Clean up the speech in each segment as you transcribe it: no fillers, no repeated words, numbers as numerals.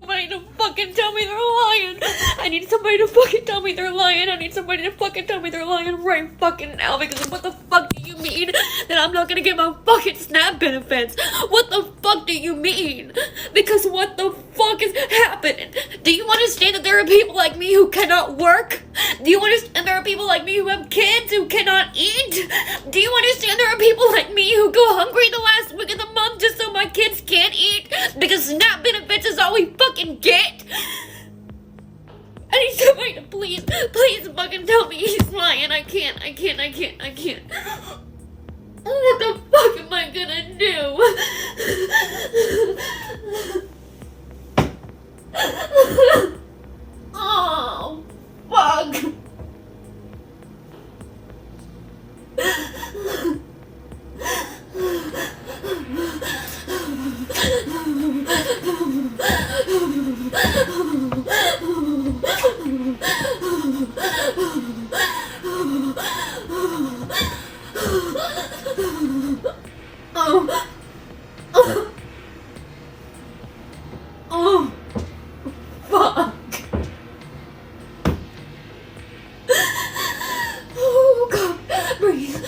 somebody to fucking tell me they're lying. I need somebody to fucking tell me they're lying. I need somebody to fucking tell me they're lying right fucking now, because what the fuck do you mean that I'm not gonna get my fucking SNAP benefits? What the fuck do you mean? Because what the fuck is happening? Do you understand that there are people like me who cannot work? Do you understand there are people like me who have kids who cannot eat? Do you understand there are people like me who go hungry the last week of the month just so my kids can't eat? Because SNAP benefits is all we fucking get? I need somebody to please fucking tell me he's lying. I can't. What the fuck am I gonna do? Oh, fuck. Oh, fuck. Oh, God. Breathe.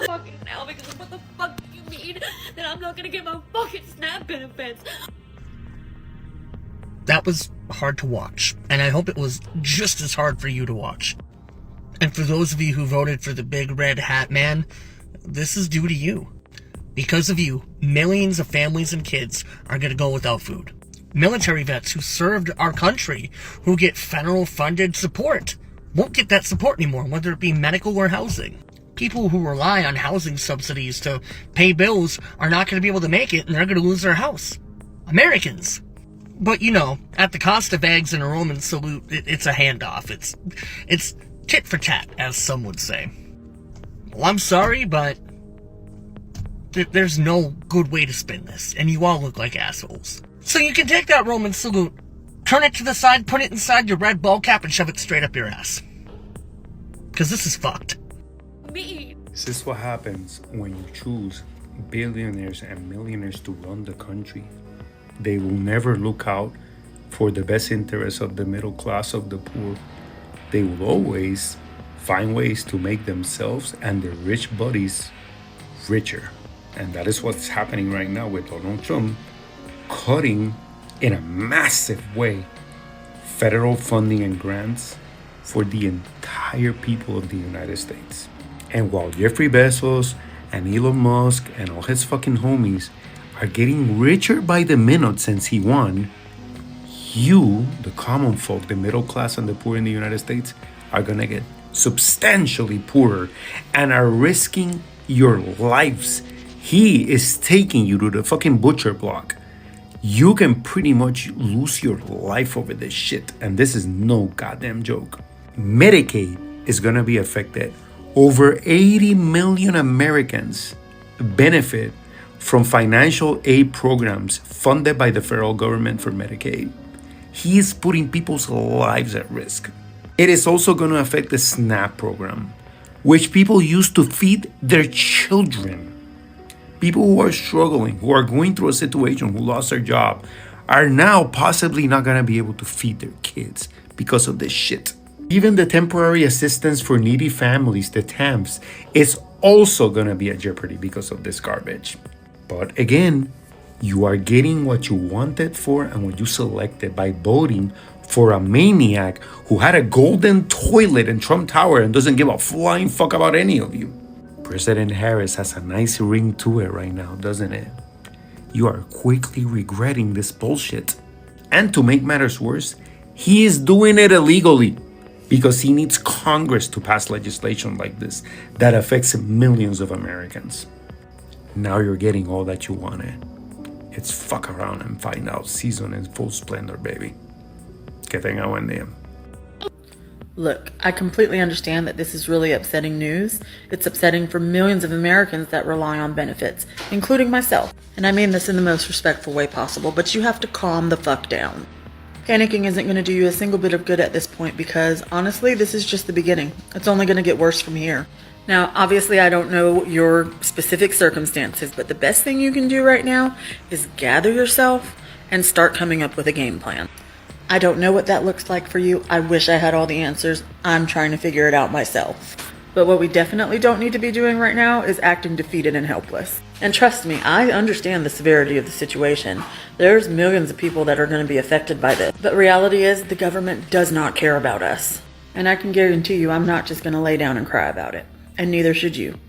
Fucking now, because what the fuck do you mean that I'm not gonna get my fucking SNAP benefits? That was hard to watch, and I hope it was just as hard for you to watch. And for those of you who voted for the big red hat man, this is due to you. Because of you, millions of families and kids are going to go without food. Military vets who served our country, who get federal funded support, won't get that support anymore, whether it be medical or housing. People who rely on housing subsidies to pay bills are not going to be able to make it, and they're going to lose their house. Americans. But, you know, at the cost of eggs and a Roman salute, it's a handoff. It's tit for tat, as some would say. Well, I'm sorry, but there's no good way to spin this, and you all look like assholes. So you can take that Roman salute, turn it to the side, put it inside your red ball cap, and shove it straight up your ass. Because this is fucked. This is what happens when you choose billionaires and millionaires to run the country. They will never look out for the best interests of the middle class, of the poor. They will always find ways to make themselves and their rich buddies richer. And that is what's happening right now with Donald Trump cutting in a massive way federal funding and grants for the entire people of the United States. And while Jeffrey Bezos and Elon Musk and all his fucking homies are getting richer by the minute since he won, you, the common folk, the middle class and the poor in the United States, are gonna get substantially poorer and are risking your lives. He is taking you to the fucking butcher block. You can pretty much lose your life over this shit, and this is no goddamn joke. Medicaid is gonna be affected. Over 80 million Americans benefit from financial aid programs funded by the federal government for Medicaid. He is putting people's lives at risk. It is also going to affect the SNAP program, which people use to feed their children. People who are struggling, who are going through a situation, who lost their job, are now possibly not going to be able to feed their kids because of this shit. Even the temporary assistance for needy families, the TAMFs, is also going to be at jeopardy because of this garbage. But again, you are getting what you wanted for and what you selected by voting for a maniac who had a golden toilet in Trump Tower and doesn't give a flying fuck about any of you. President Harris has a nice ring to it right now, doesn't it? You are quickly regretting this bullshit. And to make matters worse, he is doing it illegally because he needs Congress to pass legislation like this that affects millions of Americans. Now you're getting all that you wanted. It's fuck around and find out season in full splendor, baby. Que tenga buen día. Look, I completely understand that this is really upsetting news. It's upsetting for millions of Americans that rely on benefits, including myself. And I mean this in the most respectful way possible, but you have to calm the fuck down. Panicking isn't going to do you a single bit of good at this point because, honestly, this is just the beginning. It's only going to get worse from here. Now, obviously, I don't know your specific circumstances, but the best thing you can do right now is gather yourself and start coming up with a game plan. I don't know what that looks like for you. I wish I had all the answers. I'm trying to figure it out myself. But what we definitely don't need to be doing right now is acting defeated and helpless. And trust me, I understand the severity of the situation. There's millions of people that are going to be affected by this. But reality is, the government does not care about us. And I can guarantee you I'm not just going to lay down and cry about it. And neither should you.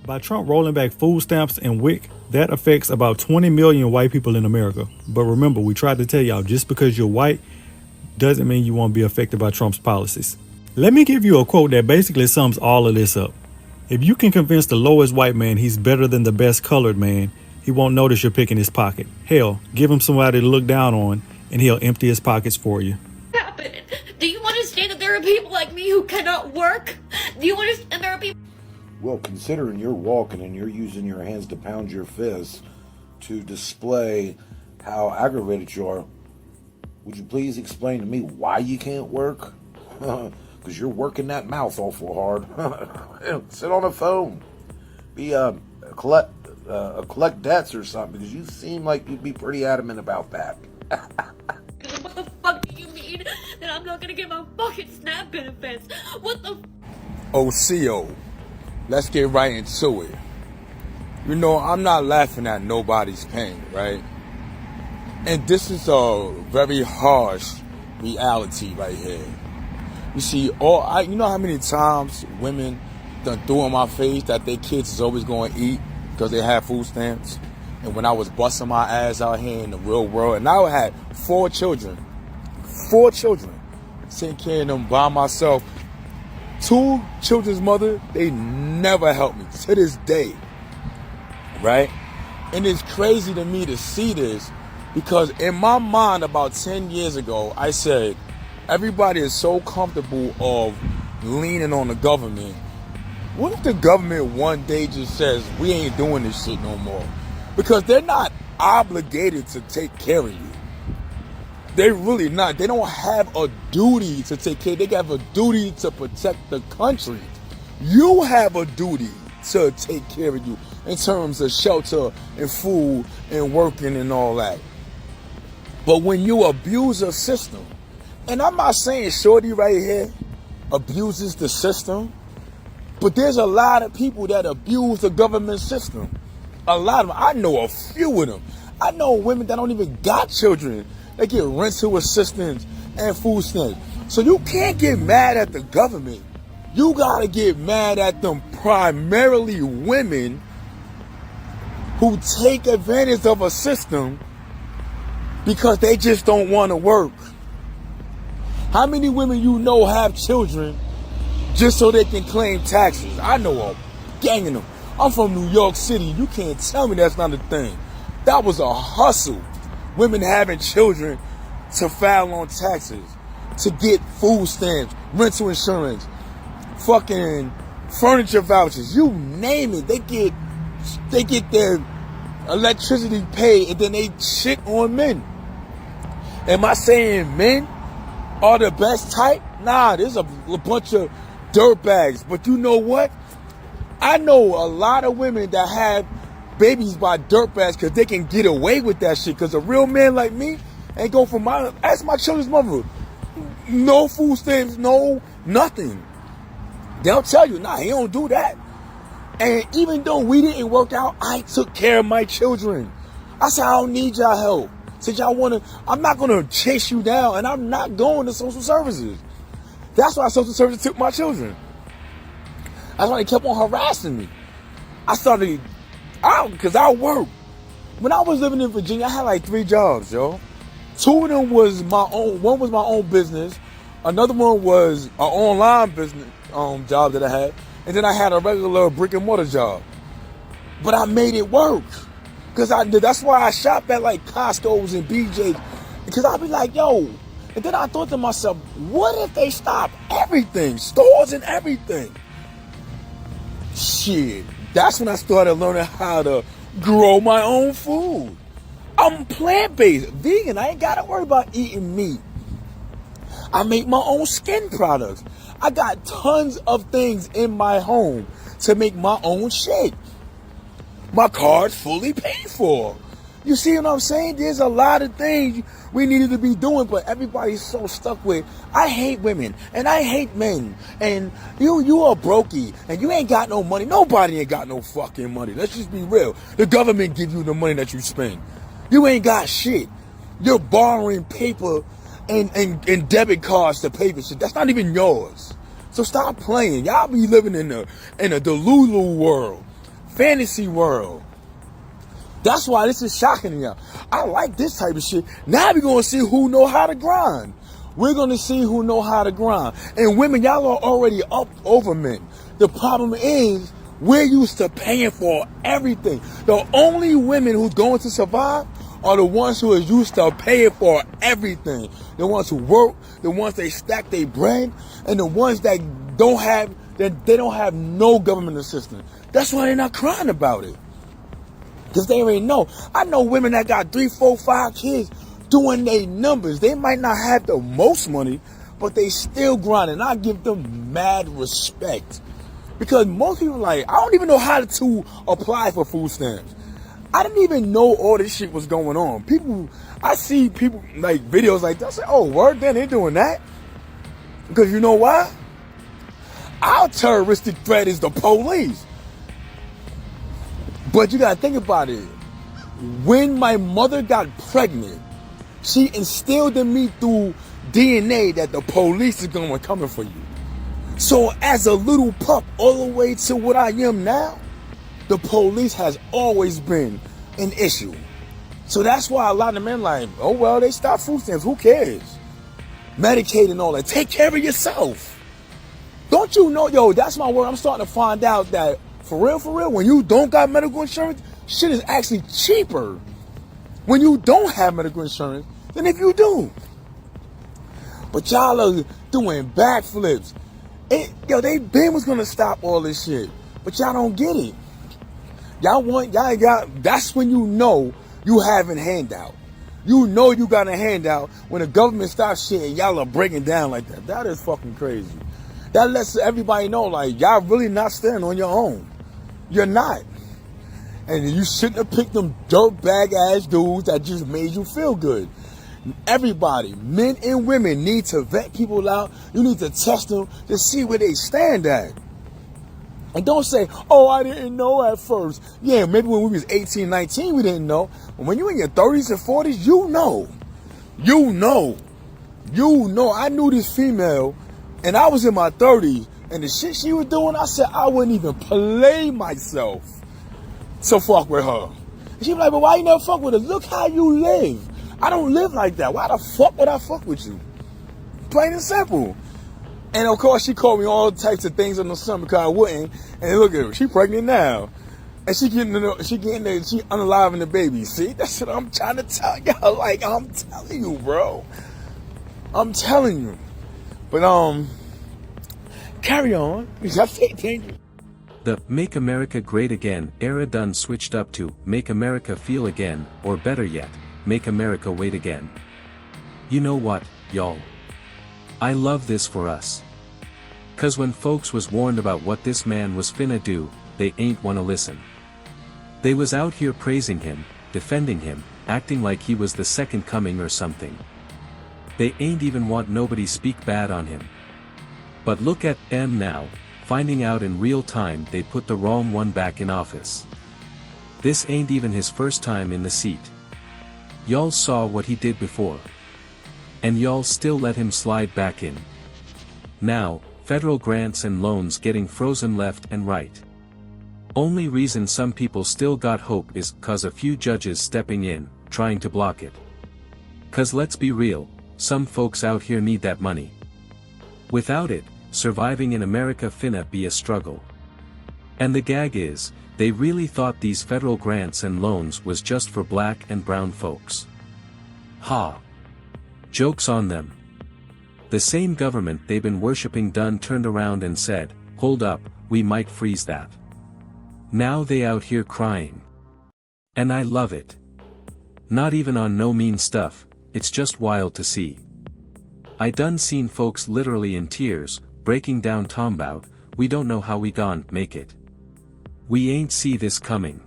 By Trump rolling back food stamps and WIC, that affects about 20 million white people in America. But remember, we tried to tell y'all, just because you're white doesn't mean you won't be affected by Trump's policies. Let me give you a quote that basically sums all of this up. If you can convince the lowest white man he's better than the best colored man, he won't notice you're picking his pocket. Hell, give him somebody to look down on and he'll empty his pockets for you. Happening. Do you understand that there are people like me who cannot work? Do you understand there are people? Well, considering you're walking and you're using your hands to pound your fists to display how aggravated you are, would you please explain to me why you can't work? Because you're working that mouth awful hard. Sit on a phone. Collect debts or something, because you seem like you'd be pretty adamant about that. What the fuck do you mean that I'm not gonna get my fucking SNAP benefits? What the? OCO, let's get right into it. You know, I'm not laughing at nobody's pain, right? And this is a very harsh reality right here. You see, you know how many times women done threw in my face that their kids is always going to eat because they have food stamps? And when I was busting my ass out here in the real world, and I had 4 children, taking care of them by myself. 2 children's mother, they never helped me to this day, right? And it's crazy to me to see this, because in my mind about 10 years ago, I said, everybody is so comfortable of leaning on the government. What if the government one day just says, we ain't doing this shit no more? Because they're not obligated to take care of you. They're really not. They don't have a duty to take care. They have a duty to protect the country. You have a duty to take care of you in terms of shelter and food and working and all that. But when you abuse a system, and I'm not saying Shorty right here abuses the system, but there's a lot of people that abuse the government system. A lot of them. I know a few of them. I know women that don't even got children. They get rental assistance and food stamps. So you can't get mad at the government. You gotta get mad at them primarily women who take advantage of a system because they just don't want to work. How many women you know have children just so they can claim taxes? I know a gang of them. I'm from New York City. You can't tell me that's not a thing. That was a hustle. Women having children to file on taxes, to get food stamps, rental insurance, fucking furniture vouchers, you name it. They get their electricity paid, and then they shit on men. Am I saying men are the best type? Nah, there's a bunch of dirtbags. But you know what? I know a lot of women that have babies by dirtbags because they can get away with that shit. Because a real man like me ain't go for my, ask my children's mother. No food stamps, no nothing. They'll tell you, nah, he don't do that. And even though we didn't work out, I took care of my children. I said, I don't need y'all help. Said y'all wanna, I'm not gonna chase you down, and I'm not going to social services. That's why social services took my children. That's why they kept on harassing me. I started out because I worked. When I was living in Virginia, I had like 3 jobs, yo. 2 of them was my own. One was my own business. Another one was an online business job that I had. And then I had a regular brick and mortar job. But I made it work. Because that's why I shop at like Costco's and BJ's. Because I be like, yo. And then I thought to myself, what if they stop everything? Stores and everything. Shit. That's when I started learning how to grow my own food. I'm plant-based, vegan. I ain't got to worry about eating meat. I make my own skin products. I got tons of things in my home to make my own shit. My car's fully paid for. You see what I'm saying? There's a lot of things we needed to be doing, but everybody's so stuck with, I hate women, and I hate men, and you a brokey, and you ain't got no money. Nobody ain't got no fucking money. Let's just be real. The government gives you the money that you spend. You ain't got shit. You're borrowing paper and debit cards to pay for shit. That's not even yours. So stop playing. Y'all be living in a Delulu world, fantasy world. That's why this is shocking to y'all. I like this type of shit. Now we're going to see who know how to grind. We're going to see who know how to grind. And women, y'all are already up over men. The problem is, we're used to paying for everything. The only women who's going to survive are the ones who are used to paying for everything. The ones who work, the ones that stack their bread, and the ones that don't have no government assistance. That's why they're not crying about it. Because they already know. I know women that got 3, 4, 5 kids doing their numbers. They might not have the most money, but they still grinding. I give them mad respect. Because most people like, I don't even know how to apply for food stamps. I didn't even know all this shit was going on. I see people like videos like that. I say, oh, word, then they're doing that. Because you know why? Our terroristic threat is the police. But you gotta think about it. When my mother got pregnant, she instilled in me through DNA that the police is gonna be coming for you. So as a little pup, all the way to what I am now, the police has always been an issue. So that's why a lot of men like, oh well, they stop food stamps, who cares? Medicaid and all that. Take care of yourself. Don't you know, yo, that's my word. I'm starting to find out that for real, when you don't got medical insurance, shit is actually cheaper when you don't have medical insurance than if you do. But y'all are doing backflips. They been was gonna stop all this shit, but y'all don't get it. That's when you know you having handout. You know you got a handout when the government stops shit and y'all are breaking down like that. That is fucking crazy. That lets everybody know, like, y'all really not standing on your own. You're not. And you shouldn't have picked them dirtbag ass dudes that just made you feel good. Everybody, men and women, need to vet people out. You need to test them to see where they stand at. And don't say, oh, I didn't know at first. Yeah, maybe when we was 18, 19, we didn't know. But when you're in your 30s and 40s, you know. You know. You know. I knew this female, and I was in my 30s, and the shit she was doing, I said I wouldn't even play myself to fuck with her. And she was like, but why you never fuck with her? Look how you live. I don't live like that. Why the fuck would I fuck with you? Plain and simple. And of course, she called me all types of things on the sun because I wouldn't. And look at her, she pregnant now. And she unaliving the baby. See, that's what I'm trying to tell y'all. Like, I'm telling you, bro. I'm telling you. But, carry on. The Make America Great Again era done switched up to Make America Feel Again, or better yet, Make America Wait Again. You know what, y'all? I love this for us. Cause when folks was warned about what this man was finna do, they ain't wanna listen. They was out here praising him, defending him, acting like he was the second coming or something. They ain't even want nobody speak bad on him. But look at them now, finding out in real time they put the wrong one back in office. This ain't even his first time in the seat. Y'all saw what he did before. And y'all still let him slide back in. Now, federal grants and loans getting frozen left and right. Only reason some people still got hope is 'cause a few judges stepping in, trying to block it. 'Cause let's be real, some folks out here need that money. Without it, surviving in America finna be a struggle. And the gag is, They really thought these federal grants and loans was just for black and brown folks. Ha! Joke's on them. The same government they've been worshipping done turned around and said, hold up, we might freeze that. Now they out here crying. And I love it. Not even on no mean stuff, it's just wild to see. I done seen folks literally in tears, breaking down talking about, we don't know how we gon' make it. We ain't see this coming.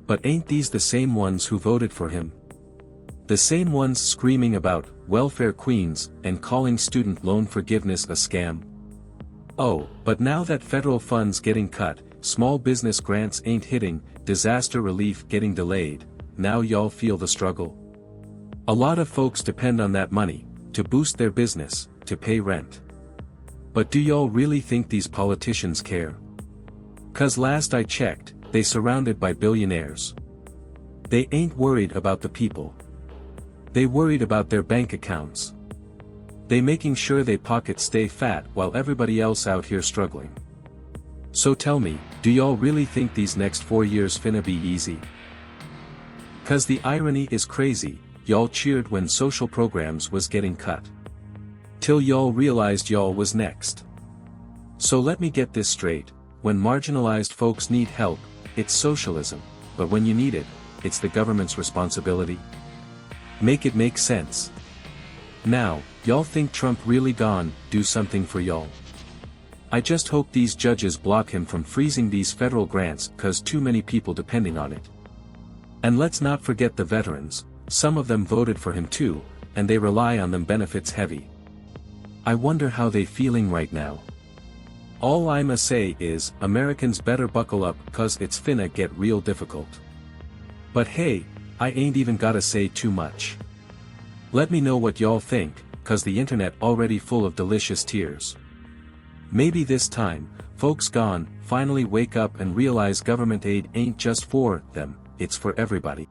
But ain't these the same ones who voted for him? The same ones screaming about welfare queens and calling student loan forgiveness a scam? Oh, but now that federal funds getting cut, small business grants ain't hitting, disaster relief getting delayed, now y'all feel the struggle? A lot of folks depend on that money, to boost their business, to pay rent. But do y'all really think these politicians care? 'Cause last I checked, they surrounded by billionaires. They ain't worried about the people. They worried about their bank accounts. They making sure they pockets stay fat while everybody else out here struggling. So tell me, do y'all really think these next 4 years finna be easy? 'Cause the irony is crazy, y'all cheered when social programs was getting cut. Till y'all realized y'all was next. So let me get this straight, when marginalized folks need help, it's socialism, but when you need it, it's the government's responsibility? Make it make sense. Now, y'all think Trump really gone do something for y'all? I just hope these judges block him from freezing these federal grants 'cause too many people depending on it. And let's not forget the veterans, some of them voted for him too, and they rely on them benefits heavy. I wonder how they feeling right now. All I'ma say is, Americans better buckle up 'cause it's finna get real difficult. But hey, I ain't even gotta say too much. Let me know what y'all think, 'cause the internet already full of delicious tears. Maybe this time, folks gone finally wake up and realize government aid ain't just for them, it's for everybody.